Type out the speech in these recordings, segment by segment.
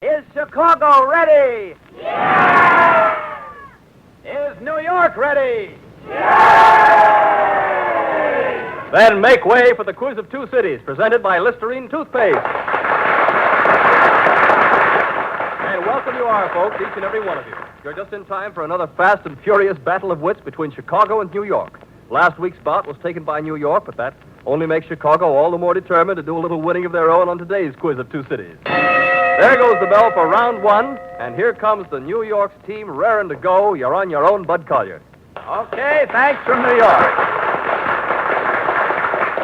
Is Chicago ready? Yeah! Is New York ready? Yeah! Then make way for the Quiz of Two Cities, presented by Listerine Toothpaste. And welcome you are, folks, each and every one of you. You're just in time for another fast and furious battle of wits between Chicago and New York. Last week's bout was taken by New York, but that only makes Chicago all the more determined to do a little winning of their own on today's Quiz of Two Cities. There goes the bell for round one, and here comes the New York's team raring to go. You're on your own, Bud Collier. Okay, thanks from New York.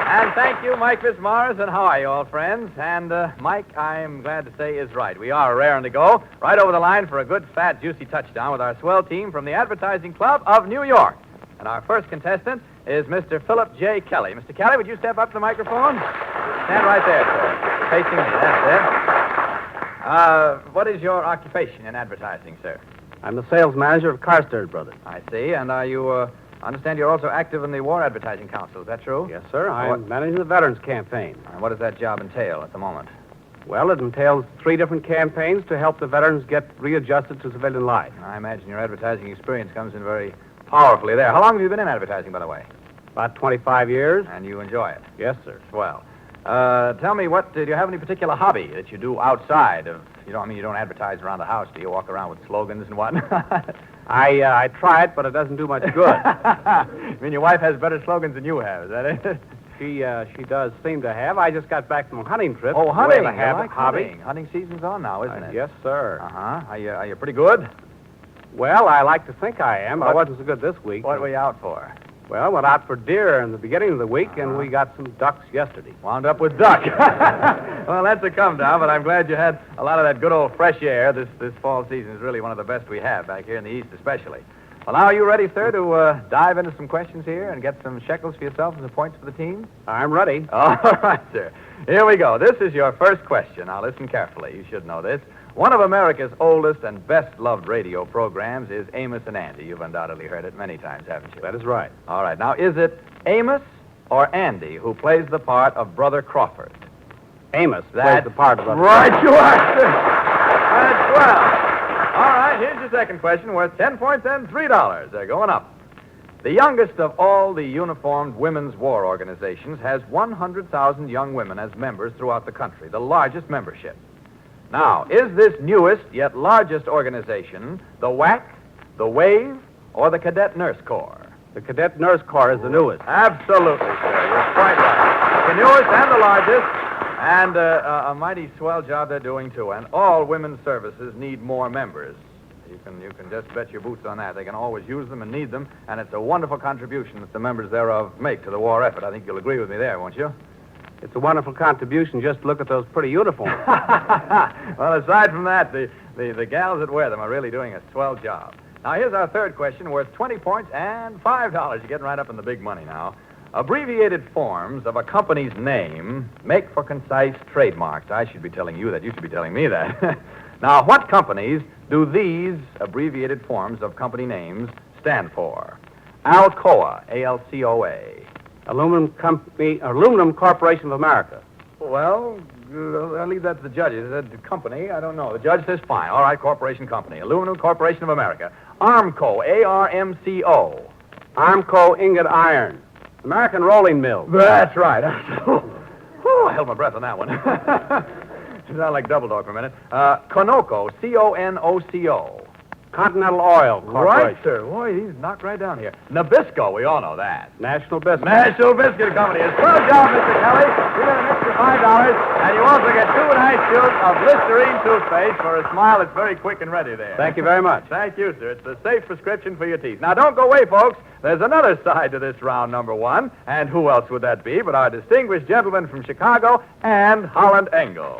And thank you, Mike Fitzmaurice, and how are you all, friends? And Mike, I'm glad to say, is right. We are raring to go right over the line for a good, fat, juicy touchdown with our swell team from the Advertising Club of New York. And our first contestant is Mr. Philip J. Kelly. Mr. Kelly, would you step up to the microphone? Stand right there, sir. Facing me, that's it. What is your occupation in advertising, sir? I'm the sales manager of Carstairs Brothers. I see. And are you, I understand you're also active in the War Advertising Council. Is that true? Yes, sir. I'm managing the Veterans Campaign. And what does that job entail at the moment? Well, it entails 3 different campaigns to help the veterans get readjusted to civilian life. I imagine your advertising experience comes in very powerfully there. How long have you been in advertising, by the way? About 25 years. And you enjoy it? Yes, sir. Swell. Tell me, do you have any particular hobby that you do outside of, you don't advertise around the house, do you? Walk around with slogans and whatnot? I try it, but it doesn't do much good. I mean, your wife has better slogans than you have, is that it? She does seem to have. I just got back from a hunting trip. Oh, hunting. I have like a hobby. Hunting. Hunting season's on now, isn't it? Yes, sir. Uh-huh. Are you pretty good? Well, I like to think I am, but I wasn't so good this week. What were you out for? Well, went out for deer in the beginning of the week, and we got some ducks yesterday. Wound up with duck. Well, that's a come down, but I'm glad you had a lot of that good old fresh air. This fall season is really one of the best we have back here in the East, especially. Well, now, are you ready, sir, to dive into some questions here and get some shekels for yourself and some points for the team? I'm ready. All right, sir. Here we go. This is your first question. Now, listen carefully. You should know this. One of America's oldest and best-loved radio programs is Amos and Andy. You've undoubtedly heard it many times, haven't you? That is right. All right. Now, is it Amos or Andy who plays the part of Brother Crawford? Amos plays the part of Right, you are, sir. That's well. All right, here's your second question worth 10 points and $3. They're going up. The youngest of all the uniformed women's war organizations has 100,000 young women as members throughout the country, the largest membership. Now, is this newest yet largest organization the WAC, the WAVE, or the Cadet Nurse Corps? The Cadet Nurse Corps is the newest. Absolutely, sir. You're quite right. The newest and the largest, and a mighty swell job they're doing, too. And all women's services need more members. You can just bet your boots on that. They can always use them and need them, and it's a wonderful contribution that the members thereof make to the war effort. I think you'll agree with me there, won't you? It's a wonderful contribution. Just look at those pretty uniforms. Well, aside from that, the gals that wear them are really doing a swell job. Now, here's our third question worth 20 points and $5. You're getting right up in the big money now. Abbreviated forms of a company's name make for concise trademarks. I should be telling you that. You should be telling me that. Now, what companies do these abbreviated forms of company names stand for? Alcoa, A-L-C-O-A. Aluminum Corporation of America. Well, I'll leave that to the judges. The company, I don't know. The judge says fine. All right, corporation company. Aluminum Corporation of America. Armco, A-R-M-C-O. Armco Ingot Iron. American Rolling Mills. That's right. I held my breath on that one. It sounded like double dog for a minute. Conoco, C-O-N-O-C-O. Continental Oil Corporation. Right, sir. Boy, he's knocked right down here. Nabisco, we all know that. National Biscuit. National Biscuit Company. It's well job, Mr. Kelly. You get an extra $5, and you also get 2 nice tubes of Listerine toothpaste for a smile that's very quick and ready there. Thank you very much. Thank you, sir. It's a safe prescription for your teeth. Now, don't go away, folks. There's another side to this round number one, and who else would that be but our distinguished gentleman from Chicago, and Holland Engel.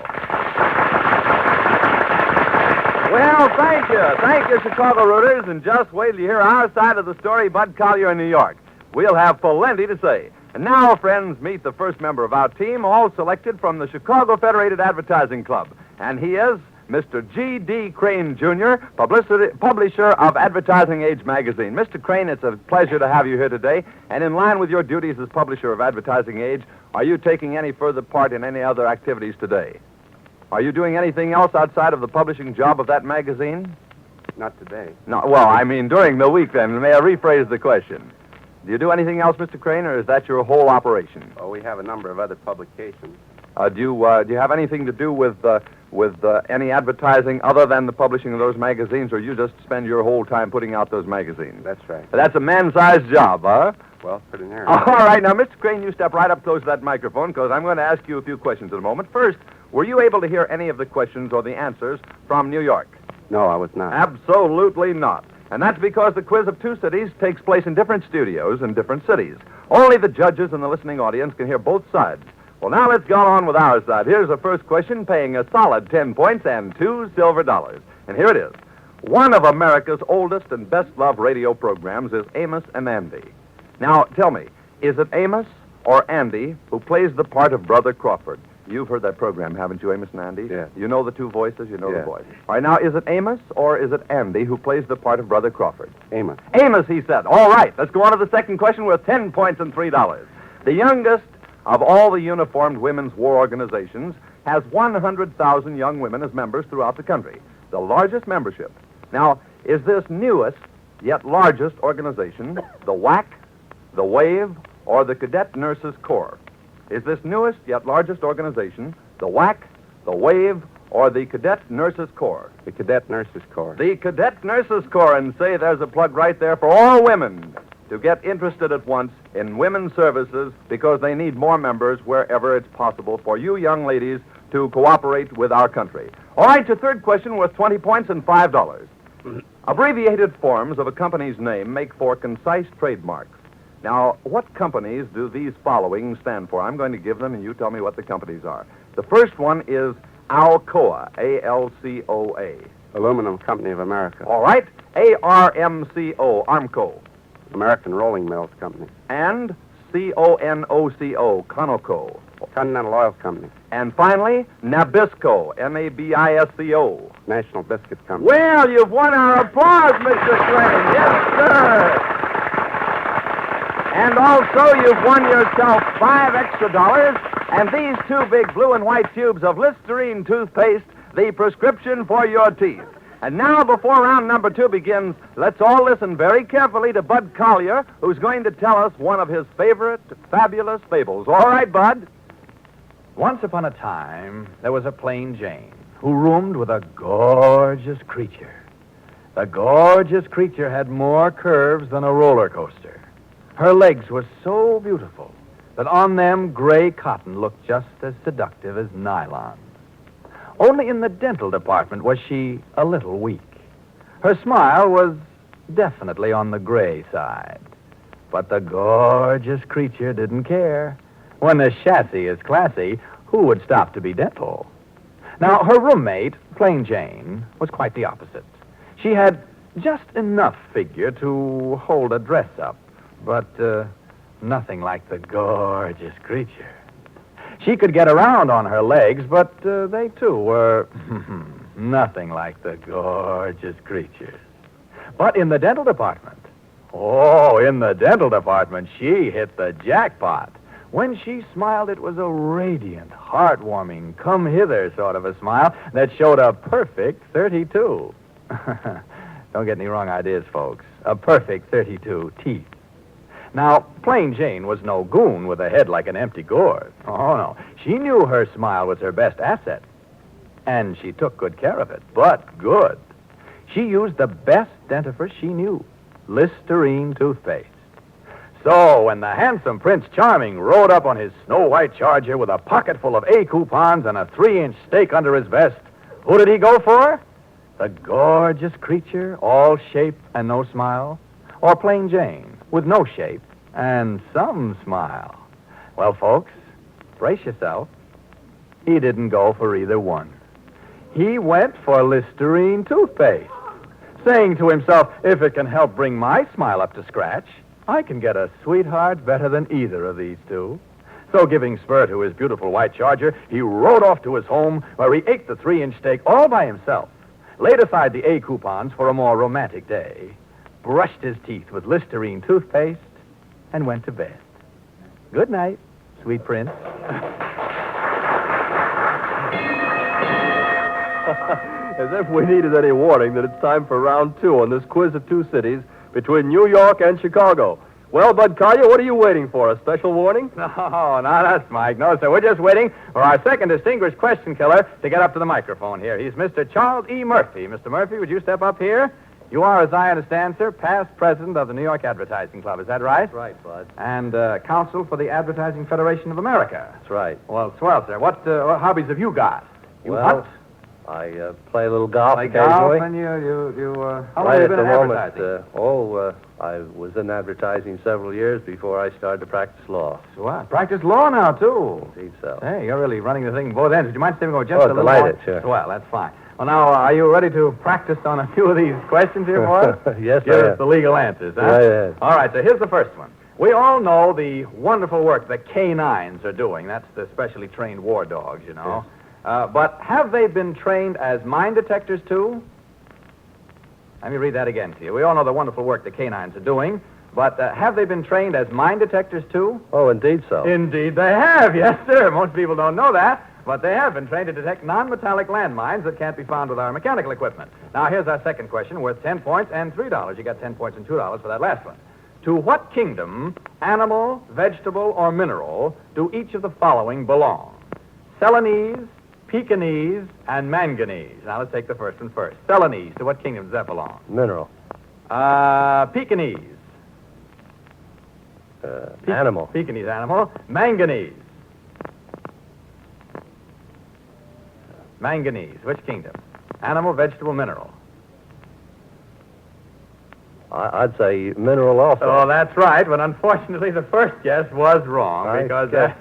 Well, thank you. Thank you, Chicago Rooters, and just wait till you hear our side of the story, Bud Collier in New York. We'll have plenty to say. And now, friends, meet the first member of our team, all selected from the Chicago Federated Advertising Club. And he is Mr. G.D. Crane, Jr., publisher of Advertising Age magazine. Mr. Crane, it's a pleasure to have you here today. And in line with your duties as publisher of Advertising Age, are you taking any further part in any other activities today? Are you doing anything else outside of the publishing job of that magazine? Not today. No, well, I mean during the week, then. May I rephrase the question? Do you do anything else, Mr. Crane, or is that your whole operation? Oh, we have a number of other publications. Do you have anything to do with any advertising other than the publishing of those magazines, or you just spend your whole time putting out those magazines? That's right. That's a man-sized job, huh? Well, pretty near. All right, now, Mr. Crane, you step right up close to that microphone, because I'm going to ask you a few questions in a moment. First, were you able to hear any of the questions or the answers from New York? No, I was not. Absolutely not. And that's because the quiz of two cities takes place in different studios in different cities. Only the judges and the listening audience can hear both sides. Well, now let's go on with our side. Here's the first question, paying a solid 10 points and $2 silver. And here it is. One of America's oldest and best-loved radio programs is Amos and Andy. Now, tell me, is it Amos or Andy who plays the part of Brother Crawford? You've heard that program, haven't you, Amos and Andy? Yes. You know the two voices? You know Yes. the voice. All right, now, is it Amos or is it Andy who plays the part of Brother Crawford? Amos. Amos, he said. All right, let's go on to the second question with 10 points and $3. The youngest of all the uniformed women's war organizations has 100,000 young women as members throughout the country, the largest membership. Now, is this newest yet largest organization the WAC, the WAVE, or the Cadet Nurses Corps? Is this newest yet largest organization the WAC, the WAVE, or the Cadet Nurses Corps? The Cadet Nurses Corps. The Cadet Nurses Corps, and say there's a plug right there for all women to get interested at once in women's services because they need more members wherever it's possible for you young ladies to cooperate with our country. All right, your third question worth 20 points and $5. Abbreviated forms of a company's name make for concise trademarks. Now, what companies do these following stand for? I'm going to give them, and you tell me what the companies are. The first one is Alcoa, A-L-C-O-A. Aluminum Company of America. All right, A-R-M-C-O, Armco. American Rolling Mills Company. And C-O-N-O-C-O, Conoco. Continental Oil Company. And finally, Nabisco, N-A-B-I-S-C-O. National Biscuit Company. Well, you've won our applause, Mr. Crane. Yes, sir. And also, you've won yourself $5 extra, and these two big blue and white tubes of Listerine toothpaste, the prescription for your teeth. And now, before round number 2 begins, let's all listen very carefully to Bud Collier, who's going to tell us one of his favorite fabulous fables. All right, Bud? Once upon a time, there was a plain Jane who roomed with a gorgeous creature. The gorgeous creature had more curves than a roller coaster. Her legs were so beautiful that on them gray cotton looked just as seductive as nylon. Only in the dental department was she a little weak. Her smile was definitely on the gray side. But the gorgeous creature didn't care. When the chassis is classy, who would stop to be dental? Now, her roommate, Plain Jane, was quite the opposite. She had just enough figure to hold a dress up, but nothing like the gorgeous creature. She could get around on her legs, but they, too, were nothing like the gorgeous creature. But in the dental department, she hit the jackpot. When she smiled, it was a radiant, heartwarming, come-hither sort of a smile that showed a perfect 32. Don't get any wrong ideas, folks. A perfect 32 teeth. Now, Plain Jane was no goon with a head like an empty gourd. Oh, no. She knew her smile was her best asset. And she took good care of it, but good. She used the best dentifrice she knew, Listerine toothpaste. So, when the handsome Prince Charming rode up on his snow-white charger with a pocket full of A coupons and a 3-inch steak under his vest, who did he go for? The gorgeous creature, all shape and no smile? Or Plain Jane, with no shape and some smile? Well, folks, brace yourself. He didn't go for either one. He went for Listerine toothpaste, saying to himself, if it can help bring my smile up to scratch, I can get a sweetheart better than either of these two. So, giving spur to his beautiful white charger, he rode off to his home where he ate the 3-inch steak all by himself, laid aside the A coupons for a more romantic day, brushed his teeth with Listerine toothpaste, and went to bed. Good night, sweet prince. As if we needed any warning that it's time for round 2 on this quiz of 2 cities between New York and Chicago. Well, Bud Collier, what are you waiting for? A special warning? No, not us, Mike. No, sir. We're just waiting for our second distinguished question killer to get up to the microphone here. He's Mr. Charles E. Murphy. Mr. Murphy, would you step up here? You are, as I understand, sir, past president of the New York Advertising Club. Is that right? That's right, Bud. And counsel for the Advertising Federation of America. That's right. Well, swell, sir. What hobbies have you got? You Well, hunt? I play a little golf Play golf, occasionally. and you how long Right have you at been the in moment, advertising? I was in advertising several years before I started to practice law. Swell. Practice law now, too. Indeed so. Hey, you're really running the thing both ends. Would you mind stepping over just Oh, a little delighted, more? sure. Swell, that's fine. Well, now, are you ready to practice on a few of these questions here for us? Yes, Give I us am. the legal answers, huh? Right ahead. All right, so here's the first one. We all know the wonderful work the K-9s are doing. That's the specially trained war dogs, you know. But have they been trained as mine detectors, too? Let me read that again to you. We all know the wonderful work the K-9s are doing, but have they been trained as mine detectors, too? Oh, indeed so. Indeed they have, yes, sir. Most people don't know that, but they have been trained to detect non-metallic landmines that can't be found with our mechanical equipment. Now, here's our second question, worth 10 points and $3. You got 10 points and $2 for that last one. To what kingdom, animal, vegetable, or mineral, do each of the following belong? Celanese, Pekingese, and manganese. Now, let's take the first one first. Celanese, to what kingdom does that belong? Mineral. Pekingese. Animal. Pekingese animal. Manganese. Manganese. Which kingdom? Animal, vegetable, mineral. I'd say mineral also. Oh, that's right, but unfortunately the first guess was wrong Nice because... guess,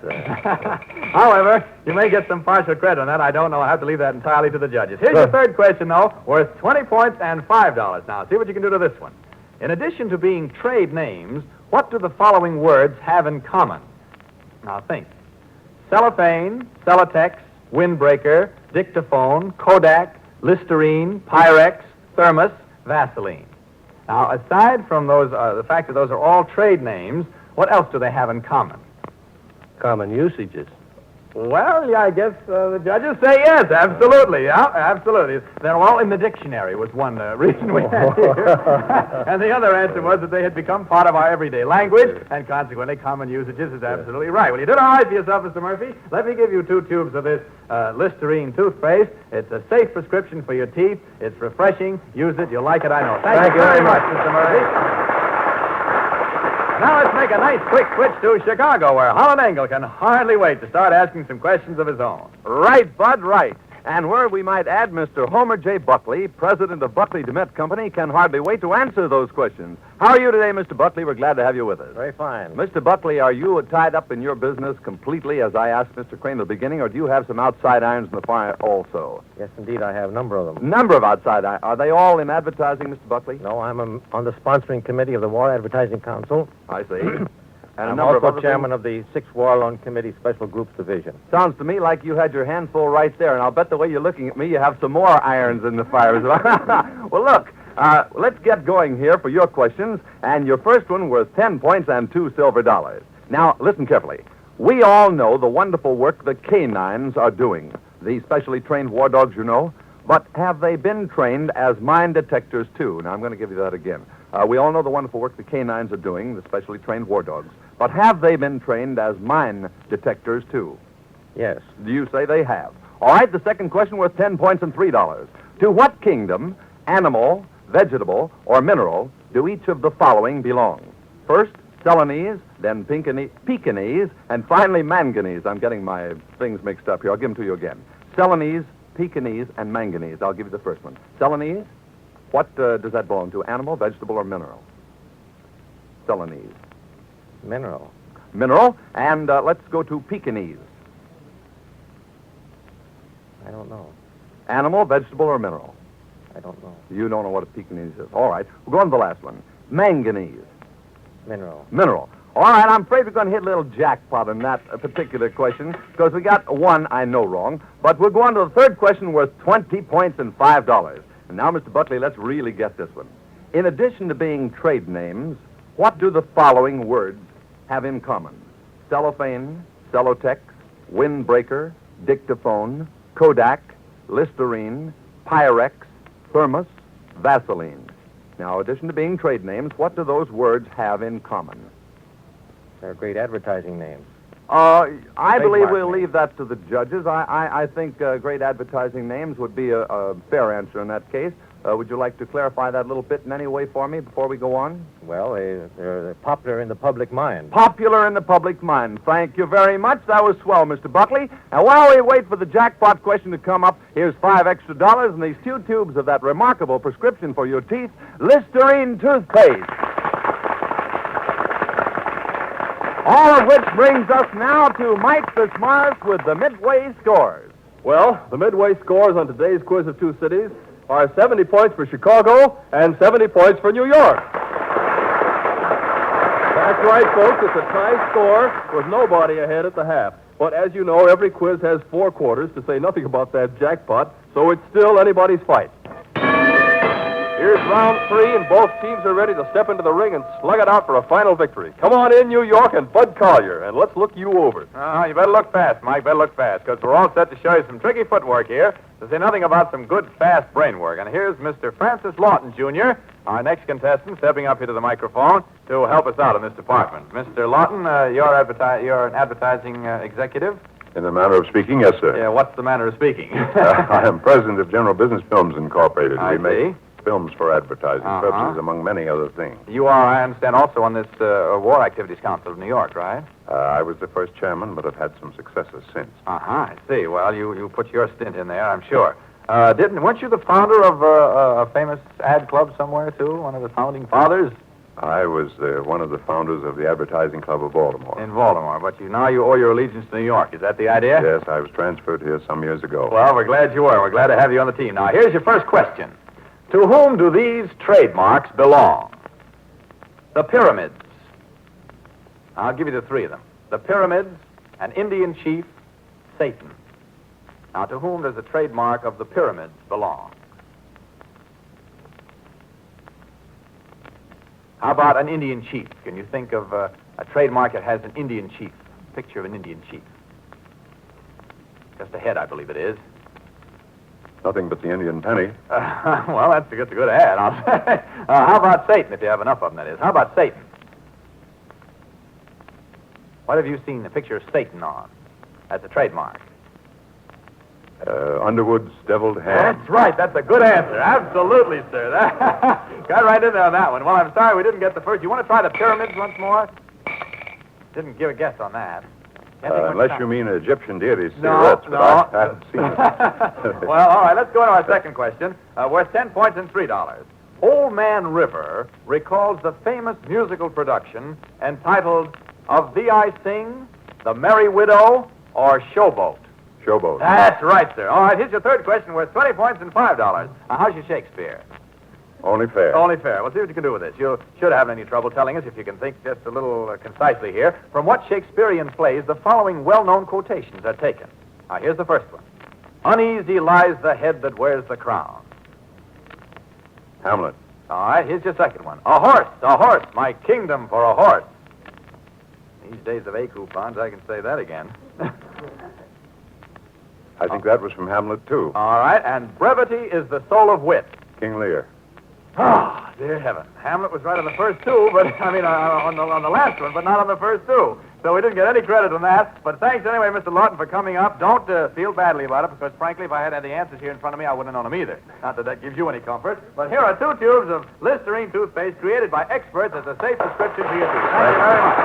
However, you may get some partial credit on that. I don't know. I have to leave that entirely to the judges. Here's your third question, though, worth 20 points and $5. Now, see what you can do to this one. In addition to being trade names, what do the following words have in common? Now, think. Cellophane, Celotex, Windbreaker, Dictaphone, Kodak, Listerine, Pyrex, Thermos, Vaseline. Now, aside from those, the fact that those are all trade names, what else do they have in common? Common usages. Well, yeah, I guess the judges say yes, absolutely, yeah, absolutely. They're all in the dictionary was one reason we had here. And the other answer was that they had become part of our everyday language, and consequently common usages is absolutely right. Well, you did all right for yourself, Mr. Murphy. Let me give you 2 tubes of this Listerine toothpaste. It's a safe prescription for your teeth. It's refreshing. Use it. You'll like it, I know. Thank you very much, Mr. Murphy. Now let's make a nice quick switch to Chicago, where Holland Engel can hardly wait to start asking some questions of his own. Right, Bud, right. And where we might add Mr. Homer J. Buckley, president of Buckley DeMett Company, can hardly wait to answer those questions. How are you today, Mr. Buckley? We're glad to have you with us. Very fine. Mr. Buckley, are you tied up in your business completely, as I asked Mr. Crane at the beginning, or do you have some outside irons in the fire also? Yes, indeed, I have a number of them. Number of outside irons. Are they all in advertising, Mr. Buckley? No, I'm on the sponsoring committee of the War Advertising Council. I see. And a I'm number of also other chairman things? of the 6th War Loan Committee Special Groups Division. Sounds to me like you had your handful right there, and I'll bet the way you're looking at me, you have some more irons in the fire as well. Well, look, let's get going here for your questions, and your first one worth 10 points and $2 silver. Now, listen carefully. We all know the wonderful work the K-9s are doing, the specially trained war dogs, you know, but have they been trained as mine detectors, too? Now, I'm going to give you that again. We all know the wonderful work the K-9s are doing, the specially trained war dogs. But have they been trained as mine detectors, too? Yes. Do you say they have? All right, the second question worth 10 points and $3. To what kingdom, animal, vegetable, or mineral, do each of the following belong? First, Celanese, then Pekingese, and finally manganese. I'm getting my things mixed up here. I'll give them to you again. Celanese, Pekingese, and manganese. I'll give you the first one. Celanese, what does that belong to, animal, vegetable, or mineral? Celanese. Mineral. Mineral, and let's go to Pekingese. I don't know. Animal, vegetable, or mineral? I don't know. You don't know what a Pekingese is. All right, we'll go on to the last one. Manganese. Mineral. Mineral. All right, I'm afraid we're going to hit a little jackpot in that particular question because we got one I know wrong. But we'll go on to the third question worth 20 points and $5. And now, Mr. Buckley, let's really get this one. In addition to being trade names, what do the following words have in common? Cellophane, Celotex, Windbreaker, Dictaphone, Kodak, Listerine, Pyrex, Thermos, Vaseline. Now, in addition to being trade names, what do those words have in common? They're great advertising names. I believe Trademark we'll names. leave that to the judges. I think great advertising names would be a fair answer in that case. Would you like to clarify that a little bit in any way for me before we go on? Well, they're popular in the public mind. Popular in the public mind. Thank you very much. That was swell, Mr. Buckley. And while we wait for the jackpot question to come up, here's $5 extra and these 2 tubes of that remarkable prescription for your teeth, Listerine toothpaste. All of which brings us now to Mike Fitzmaurice with the Midway scores. Well, the midway scores on today's quiz of 2 cities are 70 points for Chicago and 70 points for New York. That's right, folks. It's a tie score with nobody ahead at the half. But as you know, every quiz has 4 quarters, to say nothing about that jackpot, so it's still anybody's fight. Here's round 3, and both teams are ready to step into the ring and slug it out for a final victory. Come on in, New York and Bud Collier, and let's look you over. You better look fast, Mike. Better look fast, because we're all set to show you some tricky footwork here, to say nothing about some good, fast brain work. And here's Mr. Francis Lawton, Jr., our next contestant, stepping up here to the microphone to help us out in this department. Mr. Lawton, you're an advertising executive? In the manner of speaking, yes, sir. Yeah, what's the manner of speaking? I am president of General Business Films Incorporated. I we make see. films for advertising Uh-huh. purposes, among many other things. You are, I understand, also on this War Activities Council of New York, right? I was the first chairman, but have had some successes since. I see. Well, you put your stint in there, I'm sure. Weren't you the founder of a famous ad club somewhere, too? One of the founding fathers? I was one of the founders of the Advertising Club of Baltimore. In Baltimore, but now you owe your allegiance to New York. Is that the idea? Yes, I was transferred here some years ago. Well, we're glad you were. We're glad to have you on the team. Now, here's your first question. To whom do these trademarks belong? The Pyramids. I'll give you the 3 of them. The Pyramids, an Indian chief, Satan. Now, to whom does the trademark of the Pyramids belong? How about an Indian chief? Can you think of a trademark that has an Indian chief? Picture of an Indian chief. Just ahead, I believe it is. Nothing but the Indian penny. Well, that's a good ad, I'll say. How about Satan, if you have enough of them, that is? How about Satan? What have you seen the picture of Satan on as a trademark? Underwood's Deviled Ham. That's right. That's a good answer. Absolutely, sir. Got right in there on that one. Well, I'm sorry we didn't get the first. You want to try the Pyramids once more? Didn't give a guess on that. Unless you mean Egyptian deities, No, cigarettes, no. but I haven't seen it. Well, all right, let's go to our second question, worth 10 points and $3. Old Man River recalls the famous musical production entitled Of Thee I Sing, The Merry Widow, or Showboat. Showboat. That's right, sir. All right, here's your third question worth 20 points and $5. Now, how's your Shakespeare? Only fair. Only fair. We'll see what you can do with this. You should have any trouble telling us, if you can think just a little concisely here, from what Shakespearean plays the following well-known quotations are taken. Now, here's the first one. Uneasy lies the head that wears the crown. Hamlet. All right, here's your second one. A horse, my kingdom for a horse. These days of A coupons, I can say that again. I think that was from Hamlet, too. All right, and brevity is the soul of wit. King Lear. Ah, dear heaven. Hamlet was right on the first 2, but, on the last one, but not on the first 2. So we didn't get any credit on that. But thanks anyway, Mr. Lawton, for coming up. Don't feel badly about it, because frankly, if I had the answers here in front of me, I wouldn't have known them either. Not that that gives you any comfort. But here are 2 tubes of Listerine toothpaste created by experts as a safe prescription for your teeth. Thank you very much.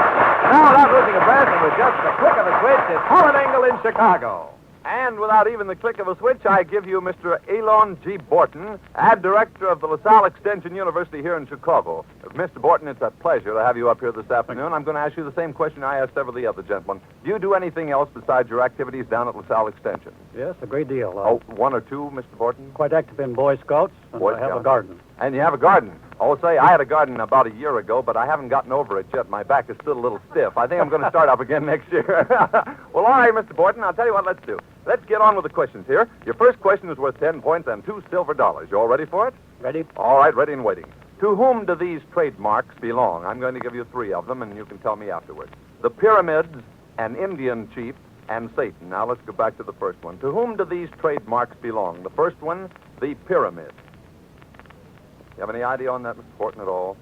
Now, without losing a breath, and with just the click of a switch, it's Hollenengel in Chicago. And without even the click of a switch, I give you Mr. Elon G. Borton, ad director of the LaSalle Extension University here in Chicago. Mr. Borton, it's a pleasure to have you up here this afternoon. I'm going to ask you the same question I asked several of the other gentlemen. Do you do anything else besides your activities down at LaSalle Extension? Yes, a great deal. Oh, 1 or 2, Mr. Borton? Quite active in Boy Scouts, and Boy I have a Scouts. garden. And you have a garden. Oh, say, I had a garden about a year ago, but I haven't gotten over it yet. My back is still a little stiff. I think I'm going to start up again next year. Well, all right, Mr. Borton, I'll tell you what, let's do. Let's get on with the questions here. Your first question is worth 10 points and $2 silver. You all ready for it? Ready? All right, ready and waiting. To whom do these trademarks belong? I'm going to give you 3 of them, and you can tell me afterwards. The Pyramids, an Indian chief, and Satan. Now let's go back to the first one. To whom do these trademarks belong? The first one, the pyramid. You have any idea on that, Mr. Horton, at all?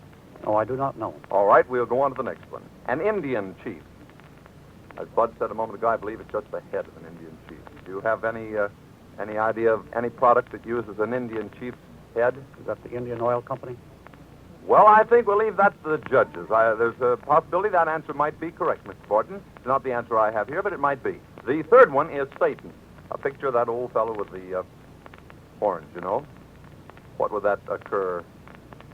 No, I do not know. All right, we'll go on to the next one. An Indian chief. As Bud said a moment ago, I believe it's just the head of an Indian chief. Do you have any idea of any product that uses an Indian chief's head? Is that the Indian Oil Company? Well, I think we'll leave that to the judges. There's a possibility that answer might be correct, Mr. Borton. It's not the answer I have here, but it might be. The third one is Satan. A picture of that old fellow with the orange, you know. What would that occur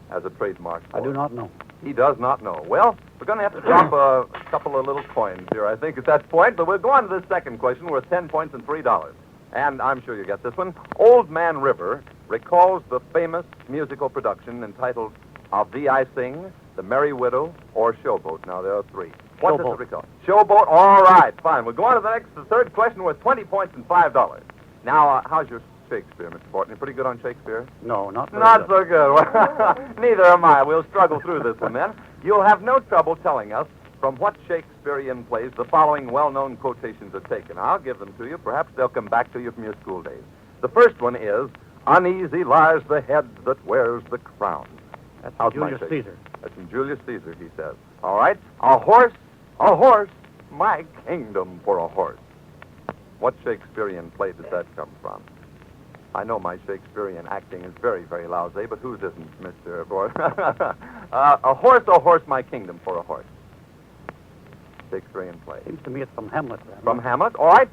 as a trademark for? I do not know. He does not know. Well, we're going to have to drop a couple of little coins here, I think, at that point. But we'll go on to this second question worth 10 points and $3. And I'm sure you get this one. Old Man River recalls the famous musical production entitled Of Thee I Sing, The Merry Widow, or Showboat. Now, there are three. What does it recall? Showboat. All right, fine. We'll go on to the third question worth 20 points and $5. Now, how's your Shakespeare, Mr. Borton? You pretty good on Shakespeare? No, not very Not good. so good. Neither am I. We'll struggle through this one then. You'll have no trouble telling us from what Shakespearean plays the following well-known quotations are taken. I'll give them to you. Perhaps they'll come back to you from your school days. The first one is, uneasy lies the head that wears the crown. That's How's Julius my Caesar. That's from Julius Caesar, he says. All right. A horse, my kingdom for a horse. What Shakespearean play does that come from? I know my Shakespearean acting is very, very lousy, but whose isn't, Mr. Boyd? A horse, my kingdom for a horse. Shakespearean play. Seems to me it's from Hamlet. Then. From Hamlet. All right.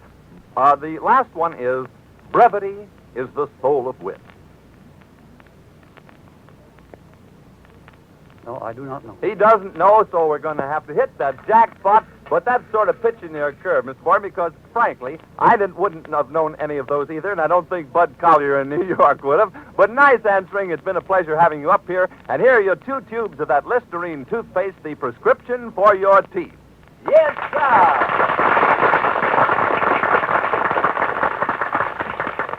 The last one is, brevity is the soul of wit. No, I do not know. He doesn't know, so we're going to have to hit that jackpot. But that's sort of pitching your curve, Mr. Boyd, because, frankly, I wouldn't have known any of those either, and I don't think Bud Collier in New York would have. But nice answering. It's been a pleasure having you up here. And here are your 2 tubes of that Listerine toothpaste, the prescription for your teeth. Yes, sir!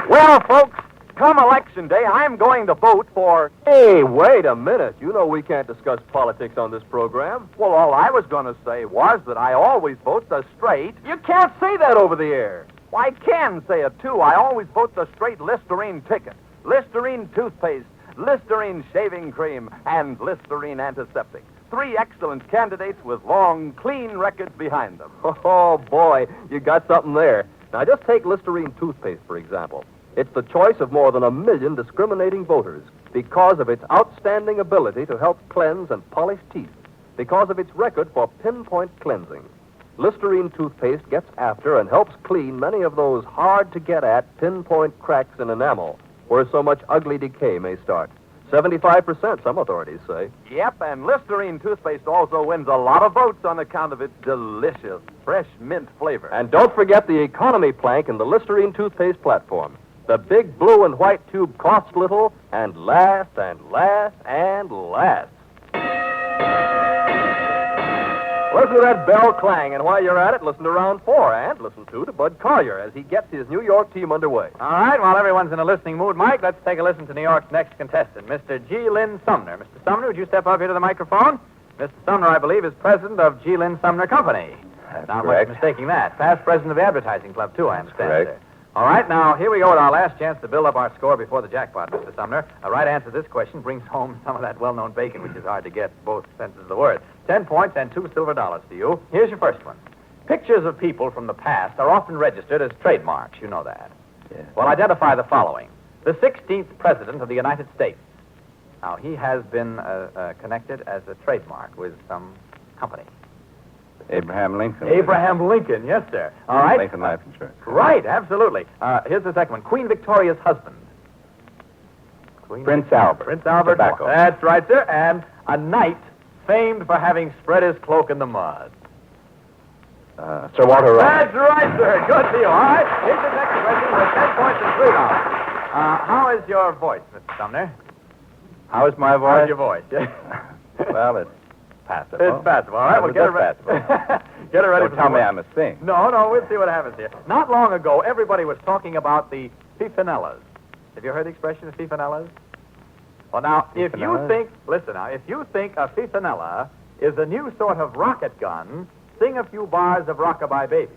Well, folks, come election day, I'm going to vote for... Hey, wait a minute. You know we can't discuss politics on this program. Well, all I was going to say was that I always vote the straight... You can't say that over the air. Well, I can say it, too. I always vote the straight Listerine ticket. Listerine toothpaste, Listerine shaving cream, and Listerine antiseptic. 3 excellent candidates with long, clean records behind them. Oh, boy, you got something there. Now, just take Listerine toothpaste, for example. It's the choice of more than 1 million discriminating voters because of its outstanding ability to help cleanse and polish teeth, because of its record for pinpoint cleansing. Listerine toothpaste gets after and helps clean many of those hard-to-get-at pinpoint cracks in enamel where so much ugly decay may start. 75%, some authorities say. Yep, and Listerine toothpaste also wins a lot of votes on account of its delicious, fresh mint flavor. And don't forget the economy plank in the Listerine toothpaste platform. The big blue and white tube costs little and lasts and lasts and lasts. Listen to that bell clang, and while you're at it, listen to round 4, and listen to Bud Collier as he gets his New York team underway. All right, while everyone's in a listening mood, Mike, let's take a listen to New York's next contestant, Mr. G. Lynn Sumner. Mr. Sumner, would you step up here to the microphone? Mr. Sumner, I believe, is president of G. Lynn Sumner Company. That's Not correct. much mistaking that. Past president of the Advertising Club, too, I understand, correct. sir. All right, now, here we go with our last chance to build up our score before the jackpot, Mr. Sumner. A right answer to this question brings home some of that well-known bacon, which is hard to get, both senses of the word. 10 points and $2 silver to you. Here's your first one. Pictures of people from the past are often registered as trademarks. You know that. Yes. Well, identify the following. The 16th President of the United States. Now, he has been connected as a trademark with some company. Abraham Lincoln. Abraham Lincoln, yes, sir. All right. Lincoln Life Insurance. Right, absolutely. Here's the second one. Queen Victoria's husband. Prince Albert. Prince Albert. Tobacco. That's right, sir. And a knight famed for having spread his cloak in the mud. Sir Walter Raleigh. That's right, sir. Good to you. All right. Here's the next question with 10 points and $3. How is your voice, Mr. Sumner? How is my voice? How's your voice? Well, it's passable. It's passable. All right, well, get it ready. Get it ready Don't for tell the me one. I must sing. No, we'll see what happens here. Not long ago, everybody was talking about the Fifanellas. Have you heard the expression of Fifanellas? Well, now, if you Fifanellas? think, listen now, if you think a Fifanella is a new sort of rocket gun, sing a few bars of Rockabye Baby.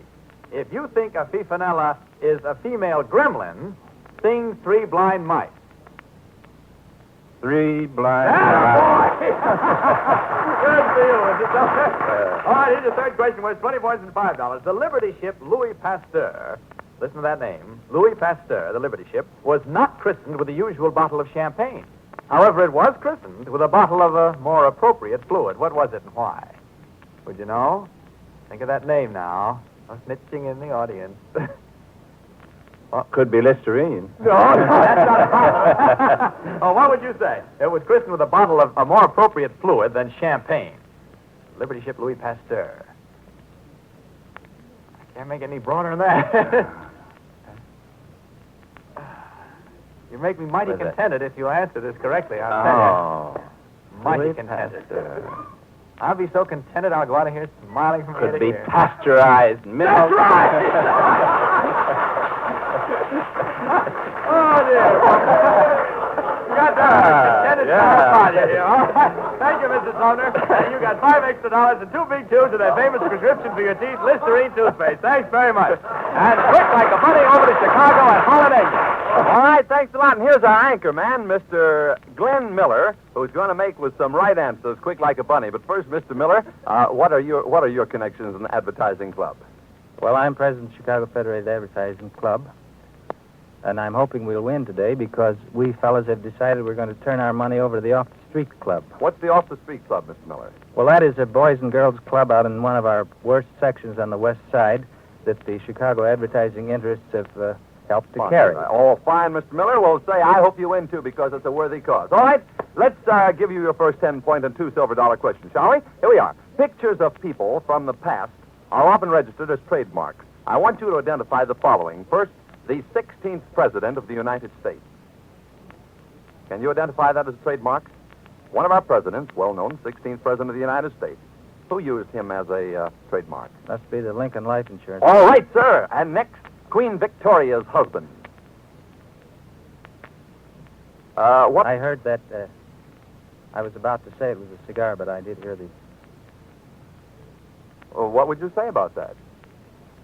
If you think a fifanella is a female gremlin, sing Three Blind Mice. Three blind. Good for you, is it, Doctor? All right, here's your third question worth 20 points and $5. The Liberty ship Louis Pasteur, listen to that name, Louis Pasteur, the Liberty ship, was not christened with the usual bottle of champagne. However, it was christened with a bottle of a more appropriate fluid. What was it and why? Would you know? Think of that name now. No snitching in the audience. Could be Listerine. No, that's not a problem. Oh, what would you say? It was christened with a bottle of a more appropriate fluid than champagne. Liberty ship Louis Pasteur. I can't make it any broader than that. You make me mighty contented if you answer this correctly, I'll tell you. Mighty Louis contented. Pasteur. I'll be so contented I'll go out of here smiling from ear to Could be ear. pasteurized milk. That's right! Oh, dear. You got that contented on you here. All right. Thank you, Mrs. Sumner. You got $5 extra and 2 big tubes of that famous prescription for your teeth, Listerine toothpaste. Thanks very much. And quick like a bunny over to Chicago and Holiday. All right, thanks a lot. And here's our anchor man, Mr. Glenn Miller, who's going to make with some right answers, quick like a bunny. But first, Mr. Miller, what are your connections in the advertising club? Well, I'm president of Chicago Federated Advertising Club, and I'm hoping we'll win today because we fellas have decided we're going to turn our money over to the Off the Street Club. What's the Off the Street Club, Mr. Miller? Well, that is a boys and girls club out in one of our worst sections on the west side that the Chicago advertising interests have helped to carry. Oh, fine, Mr. Miller. We'll say I hope you win, too, because it's a worthy cause. All right, let's give you your first 10-point and 2 silver dollar questions, shall we? Here we are. Pictures of people from the past are often registered as trademarks. I want you to identify the following. First, the 16th President of the United States. Can you identify that as a trademark? One of our presidents, well-known, 16th President of the United States. Who used him as a trademark? Must be the Lincoln Life Insurance. All right, sir. And next, Queen Victoria's husband. What? I heard that. I was about to say it was a cigar, but I did hear the. What would you say about that?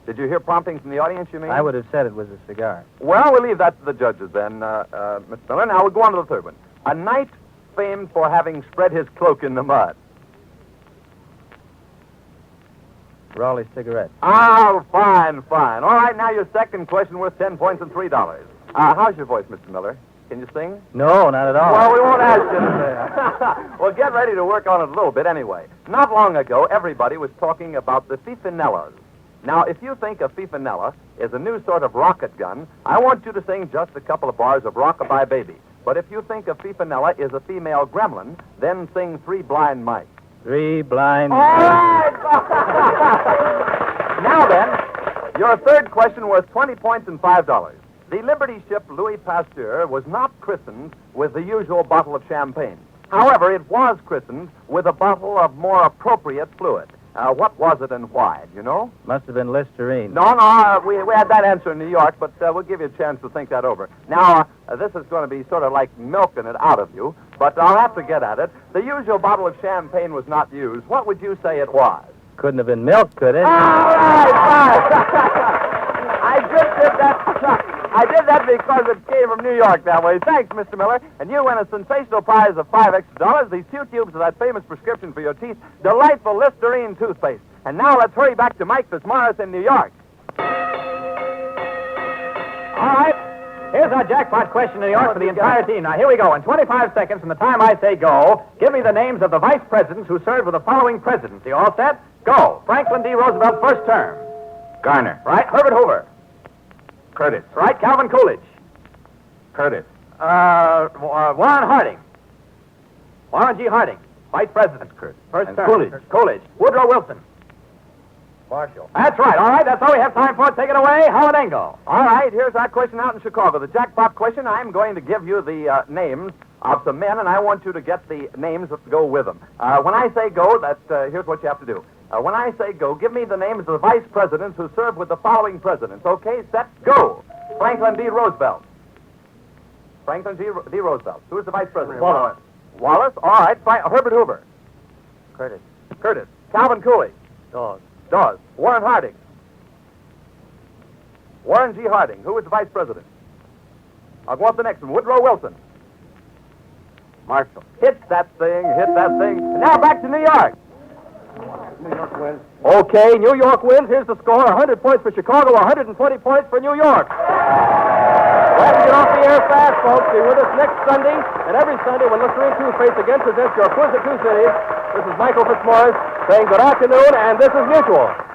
Did you hear promptings from the audience, you mean? I would have said it was a cigar. Well, we'll leave that to the judges then, Mr. Miller. Now we'll go on to the third one. A knight famed for having spread his cloak in the mud. Raleigh cigarette. Ah, fine. All right, now your second question worth 10 points and $3. How's your voice, Mr. Miller? Can you sing? No, not at all. Well, we won't ask you to. Well, get ready to work on it a little bit anyway. Not long ago, everybody was talking about the fifanellas. Now, if you think a fifanella is a new sort of rocket gun, I want you to sing just a couple of bars of Rockabye Baby. But if you think a fifanella is a female gremlin, then sing Three Blind Mice. 3 blind. All right! Now then, your third question worth 20 points and $5. The Liberty ship Louis Pasteur was not christened with the usual bottle of champagne. However, it was christened with a bottle of more appropriate fluid. What was it and why? Do you know? Must have been Listerine. No, we had that answer in New York, but we'll give you a chance to think that over. Now, this is going to be sort of like milking it out of you, but I'll have to get at it. The usual bottle of champagne was not used. What would you say it was? Couldn't have been milk, could it? All right, fine. I just did that. I did that because it came from New York that way. Thanks, Mr. Miller. And you win a sensational prize of $5 extra. These 2 tubes of that famous prescription for your teeth, delightful Listerine toothpaste. And now let's hurry back to Mike Fitzmaurice in New York. All right. Here's our jackpot question in New York for the entire team. Now, here we go. In 25 seconds from the time I say go, give me the names of the vice presidents who served with the following presidency. All set? Go. Franklin D. Roosevelt, first term. Garner. Right. Herbert Hoover. Curtis. Right. Calvin Coolidge. Curtis. Warren Harding. Warren G. Harding. Vice President. Curtis. First And term. Coolidge. Coolidge. Woodrow Wilson. Marshall. That's right. All right. That's all we have time for. Take it away, Howard Engel. All right, here's our question out in Chicago. The jackpot question, I'm going to give you the names of some men, and I want you to get the names that go with them. When I say go, here's what you have to do. When I say go, give me the names of the vice presidents who served with the following presidents. Okay, set, go. Franklin D. Roosevelt. Franklin D. Roosevelt. Who's the vice president? Wallace. Wallace. All right. Herbert Hoover. Curtis. Curtis. Calvin Coolidge. Dawes. Dawes. Warren Harding. Warren G. Harding. Who was the vice president? I'll go up the next one. Woodrow Wilson. Marshall. Hit that thing, hit that thing. And now back to New York. New York wins. Okay, New York wins. Here's the score. 100 points for Chicago, 120 points for New York. Well, to get off the air fast, folks. Be with us next Sunday, and every Sunday when Listerine Toothpaste again presents your Quiz of Two Cities. This is Michael Fitzmaurice saying good afternoon, and this is Mutual.